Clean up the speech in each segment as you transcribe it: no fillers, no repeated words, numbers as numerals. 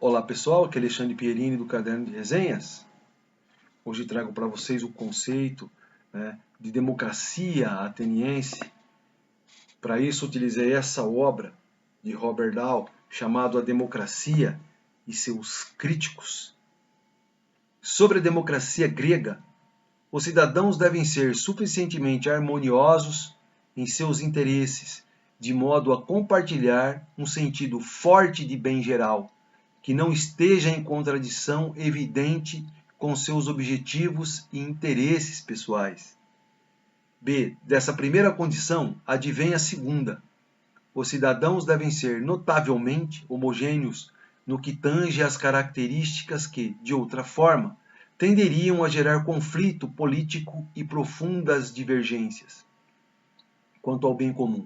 Olá pessoal, aqui é Alexandre Pierini do Caderno de Resenhas. Hoje trago para vocês o conceito de democracia ateniense. Para isso utilizei essa obra de Robert Dahl, chamado A Democracia e seus Críticos. Sobre a democracia grega, os cidadãos devem ser suficientemente harmoniosos em seus interesses, de modo a compartilhar um sentido forte de bem geral, que não esteja em contradição evidente com seus objetivos e interesses pessoais. B. Dessa primeira condição, advém a segunda. Os cidadãos devem ser notavelmente homogêneos no que tange às características que, de outra forma, tenderiam a gerar conflito político e profundas divergências quanto ao bem comum.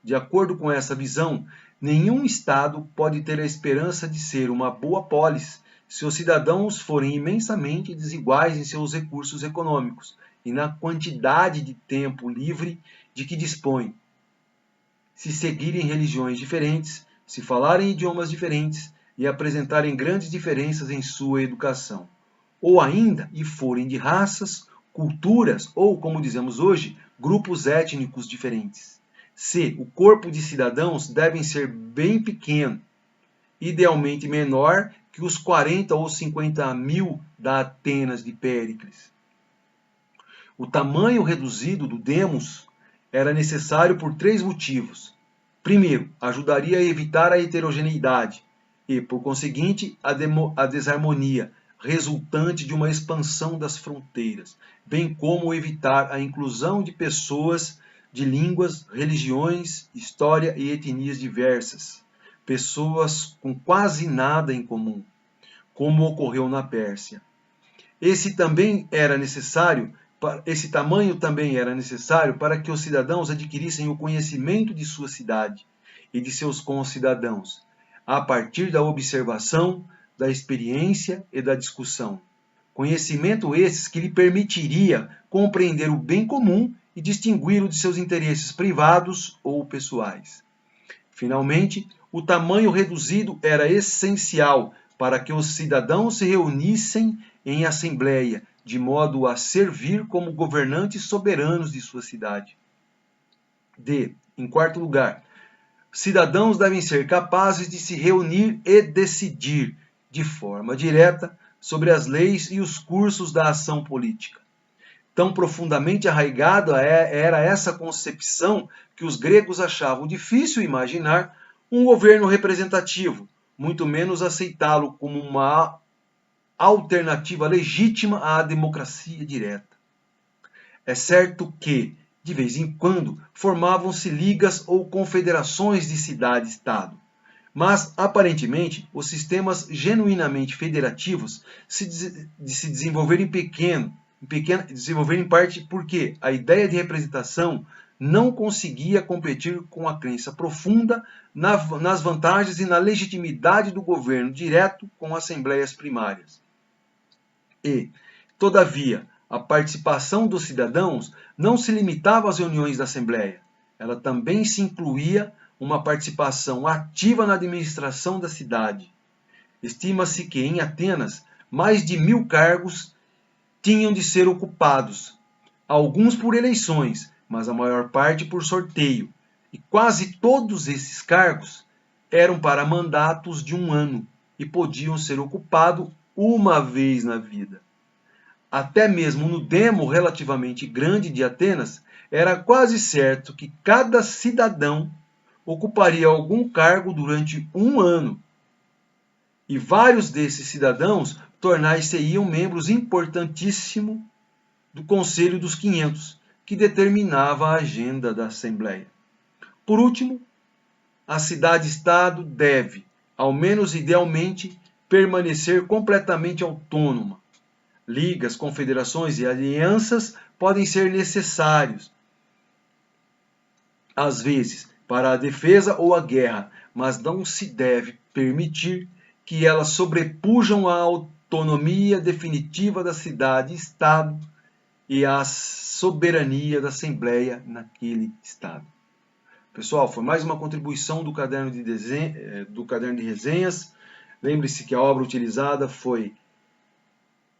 De acordo com essa visão, nenhum Estado pode ter a esperança de ser uma boa polis se os cidadãos forem imensamente desiguais em seus recursos econômicos e na quantidade de tempo livre de que dispõem, se seguirem religiões diferentes, se falarem idiomas diferentes e apresentarem grandes diferenças em sua educação, ou ainda e forem de raças, culturas ou, como dizemos hoje, grupos étnicos diferentes. C. O corpo de cidadãos deve ser bem pequeno, idealmente menor que os 40 ou 50 mil da Atenas de Péricles. O tamanho reduzido do demos era necessário por 3 motivos. Primeiro, ajudaria a evitar a heterogeneidade e, por conseguinte, a desarmonia resultante de uma expansão das fronteiras, bem como evitar a inclusão de pessoas de línguas, religiões, história e etnias diversas, pessoas com quase nada em comum, como ocorreu na Pérsia. Esse tamanho também era necessário para que os cidadãos adquirissem o conhecimento de sua cidade e de seus concidadãos, a partir da observação, da experiência e da discussão. Conhecimento esses que lhe permitiria compreender o bem comum e distingui-lo de seus interesses privados ou pessoais. Finalmente, o tamanho reduzido era essencial para que os cidadãos se reunissem em assembleia, de modo a servir como governantes soberanos de sua cidade. D. Em quarto lugar, cidadãos devem ser capazes de se reunir e decidir, de forma direta, sobre as leis e os cursos da ação política. Tão profundamente arraigada era essa concepção que os gregos achavam difícil imaginar um governo representativo, muito menos aceitá-lo como uma alternativa legítima à democracia direta. É certo que, de vez em quando, formavam-se ligas ou confederações de cidade-estado, mas, aparentemente, os sistemas genuinamente federativos se desenvolveram em parte porque a ideia de representação não conseguia competir com a crença profunda nas vantagens e na legitimidade do governo direto com assembleias primárias. E, todavia, a participação dos cidadãos não se limitava às reuniões da Assembleia. Ela também se incluía uma participação ativa na administração da cidade. Estima-se que, em Atenas, mais de 1000 cargos tinham de ser ocupados, alguns por eleições, mas a maior parte por sorteio, e quase todos esses cargos eram para mandatos de 1 ano e podiam ser ocupados uma vez na vida. Até mesmo no demo relativamente grande de Atenas, era quase certo que cada cidadão ocuparia algum cargo durante 1 ano, e vários desses cidadãos tornar-se-iam membros importantíssimos do Conselho dos 500, que determinava a agenda da Assembleia. Por último, a cidade-estado deve, ao menos idealmente, permanecer completamente autônoma. Ligas, confederações e alianças podem ser necessários, às vezes, para a defesa ou a guerra, mas não se deve permitir que elas sobrepujam a autonomia definitiva da cidade-estado e a soberania da Assembleia naquele Estado. Pessoal, foi mais uma contribuição do Caderno de Resenhas. Lembre-se que a obra utilizada foi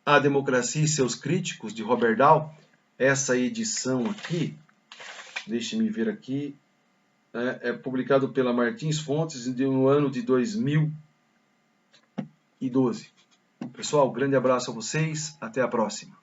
A Democracia e Seus Críticos, de Robert Dahl. Essa edição aqui, deixe-me ver aqui, é publicado pela Martins Fontes no ano de 2012. Pessoal, grande abraço a vocês, até a próxima.